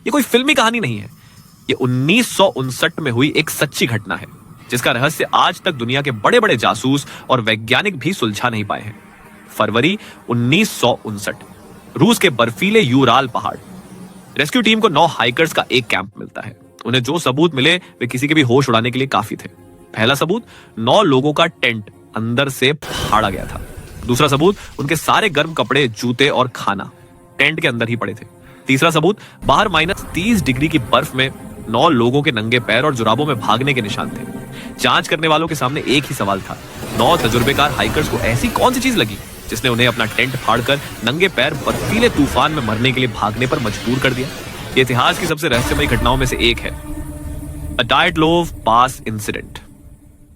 ये कोई फिल्मी कहानी नहीं है, ये 1959 में हुई एक सच्ची घटना है जिसका रहस्य आज तक दुनिया के बड़े बड़े जासूस और वैज्ञानिक भी सुलझा नहीं पाए हैं। फरवरी 1959, रूस के बर्फीले यूराल पहाड़। रेस्क्यू टीम को 9 हाइकर्स का एक कैंप मिलता है। उन्हें जो सबूत मिले वे किसी के भी होश उड़ाने के लिए काफी थे। पहला सबूत, 9 लोगों का टेंट अंदर से फाड़ा गया था। दूसरा सबूत, उनके सारे गर्म कपड़े, जूते और खाना टेंट के अंदर ही पड़े थे। तीसरा सबूत, बाहर -30 डिग्री की बर्फ में 9 लोगों के नंगे पैर और जुराबों में भागने के निशान थे। जांच करने वालों के सामने एक ही सवाल था, 9 तजुर्बेकार हाइकर्स को ऐसी कौन सी चीज लगी जिसने उन्हें अपना टेंट फाड़कर नंगे पैर बर्फीले तूफान में मरने के लिए भागने पर मजबूर कर दिया। ये इतिहास की सबसे रहस्यमयी घटनाओं में से एक है, अ डायटलोव पास इंसिडेंट।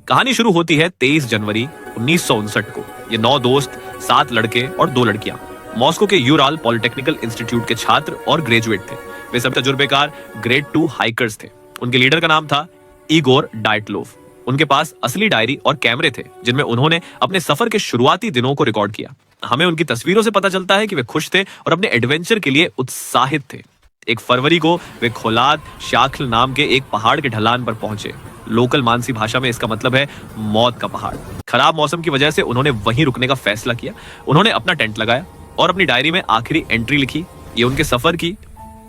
कहानी शुरू होती है 23 जनवरी 1959 को। ये 9 दोस्त, 7 लड़के और 2 लड़कियां मॉस्को के यूराल पॉलिटेक्निकल इंस्टीट्यूट के छात्र और ग्रेजुएट थे। वे सब तजुर्बेकार ग्रेड 2 हाइकर्स थे। उनके लीडर का नाम था इगोर डायटलोव। उनके पास असली डायरी और कैमरे थे जिनमें उन्होंने अपने सफर के शुरुआती दिनों को रिकॉर्ड किया। हमें उनकी तस्वीरों से पता चलता है कि वे खुश थे और अपने एडवेंचर के लिए उत्साहित थे। 1 फरवरी को वे खोलाद शाख्ल नाम के एक पहाड़ के ढलान पर पहुंचे। लोकल मानसी भाषा में इसका मतलब है मौत का पहाड़। खराब मौसम की वजह से उन्होंने वहीं रुकने का फैसला किया। उन्होंने अपना टेंट लगाया और अपनी डायरी में आखिरी एंट्री लिखी। ये उनके सफर की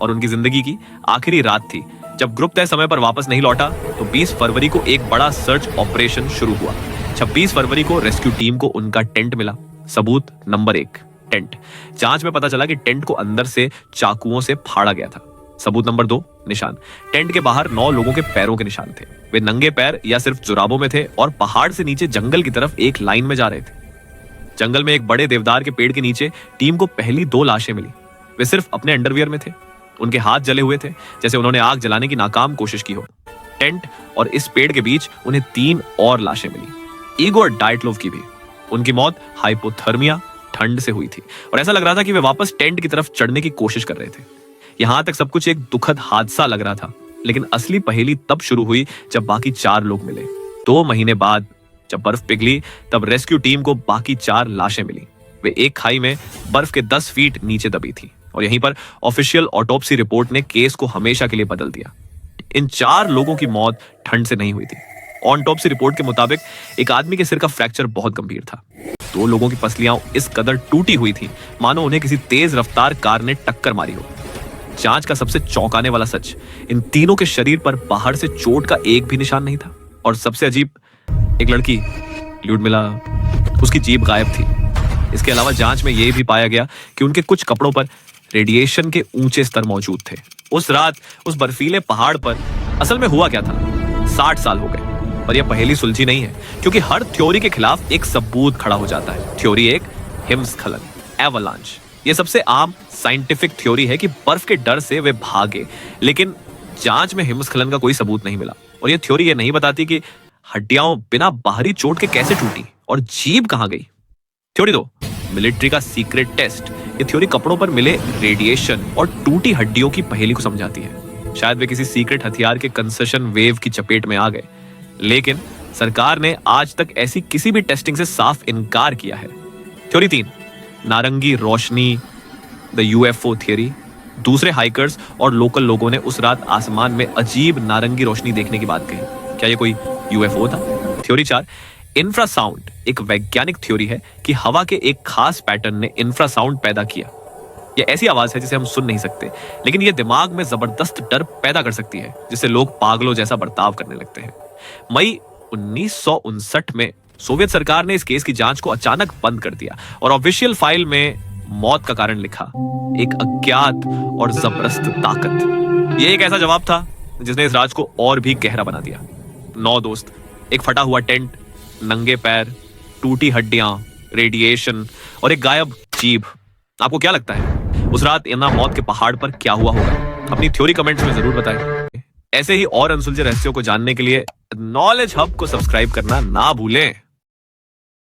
और उनकी जिंदगी की आखिरी रात थी। जब ग्रुप तय समय पर वापस नहीं लौटा तो 20 फरवरी को एक बड़ा सर्च ऑपरेशन शुरू हुआ। 26 फरवरी को रेस्क्यू टीम को उनका टेंट मिला। सबूत नंबर 1, टेंट। जांच में पता चला कि टेंट को अंदर से चाकुओं से फाड़ा गया था। सबूत नंबर 2, निशान। टेंट के बाहर 9 लोगों के पैरों के निशान थे। वे नंगे पैर या सिर्फ जुराबों में थे और पहाड़ से नीचे जंगल की तरफ एक लाइन में जा रहे थे। जंगल में एक बड़े देवदार के पेड़ के नीचे टीम को पहली 2 लाशें मिली। वे सिर्फ अपने अंडरवियर में थे। उनके हाथ जले हुए थे जैसे उन्होंने आग जलाने की नाकाम कोशिश की हो। टेंट और इस पेड़ के बीच उन्हें 3 और लाशें मिली, इगोर डायटलोव की भी। उनकी मौत हाइपोथर्मिया, ठंड से हुई थी और ऐसा लग रहा था कि वे वापस टेंट की तरफ चढ़ने की कोशिश कर रहे थे। यहां तक सब कुछ एक दुखद हादसा लग रहा था, लेकिन असली पहेली तब शुरू हुई जब बाकी 4 लोग मिले। 2 महीने बाद जब बर्फ पिघली तब रेस्क्यू टीम को बाकी 4 लाशें मिली। वे एक खाई में बर्फ के 10 फीट नीचे दबी थी और यहीं पर ऑफिशियल ऑटोप्सी रिपोर्ट ने केस को हमेशा के लिए बदल दिया। इन 4 लोगों की मौत ठंड से नहीं हुई थी। ऑटोप्सी रिपोर्ट के मुताबिक एक आदमी के सिर का फ्रैक्चर बहुत गंभीर था। 2 लोगों की पसलियां इस कदर टूटी हुई थी मानो उन्हें किसी तेज रफ्तार कार ने टक्कर मारी हो। जांच का सबसे चौंकाने वाला सच, इन तीनों के शरीर पर बाहर से चोट का एक भी निशान नहीं था। और सबसे अजीब, एक लड़की ल्यूडमिला, उसकी जीभ गायब थी। इसके अलावा जांच में यह भी पाया गया कि उनके कुछ कपड़ों पर रेडिएशन के ऊंचे स्तर मौजूद थे। उस रात उस बर्फीले पहाड़ पर असल में हुआ क्या था? 60 साल हो गए पर यह पहेली सुलझी नहीं है, क्योंकि हर थ्योरी के खिलाफ एक सबूत खड़ा हो जाता है। थ्योरी 1, हिमस्खलन, एवलांच। यह सबसे आम साइंटिफिक थ्योरी है कि बर्फ के डर से वे भागे, लेकिन जांच में हिमस्खलन का कोई सबूत नहीं मिला। और यह थ्योरी यह नहीं बताती कि हड्डियां बिना बाहरी चोट के कैसे टूटी और जीभ कहां गई। थ्योरी 2, मिलिट्री का सीक्रेट टेस्ट। ये थ्योरी कपड़ों पर मिले रेडिएशन और टूटी हड्डियों की पहेली को समझाती है। शायद वे किसी सीक्रेट हथियार के कंसेशन वेव की चपेट में आ गए, लेकिन सरकार ने आज तक ऐसी किसी भी टेस्टिंग से साफ इनकार किया है। थ्योरी 3, नारंगी रोशनी, द यूएफओ थ्योरी। दूसरे हाइकर्स और लोकल लोगों ने उस रात आसमान में अजीब नारंगी रोशनी देखने की बात कही। क्या ये कोई यूएफओ था? Theory 4, infrasound. एक वैज्ञानिक थ्योरी है कि हवा के एक खास पैटर्न ने इंफ्रासाउंड पैदा किया। यह ऐसी आवाज है जिसे हम सुन नहीं सकते, लेकिन यह दिमाग में जबरदस्त डर पैदा कर सकती है, जिससे लोग पागलों जैसा बर्ताव करने लगते हैं। मई 1959 में सोवियत सरकार ने इस केस की जांच को अचानक बंद कर दिया और ऑफिशियल फाइल में मौत का कारण लिखा, एक अज्ञात और जबरदस्त ताकत। यह एक ऐसा जवाब था जिसने इस राज को और भी गहरा बना दिया। 9 दोस्त, एक फटा हुआ टेंट, नंगे पैर, टूटी हड्डियां, रेडिएशन और एक गायब जीभ। आपको क्या लगता है उस रात इना मौत के पहाड़ पर क्या हुआ होगा? अपनी थ्योरी कमेंट्स में जरूर बताएं। ऐसे ही और अनसुलझे रहस्यों को जानने के लिए नॉलेज हब को सब्सक्राइब करना ना भूलें।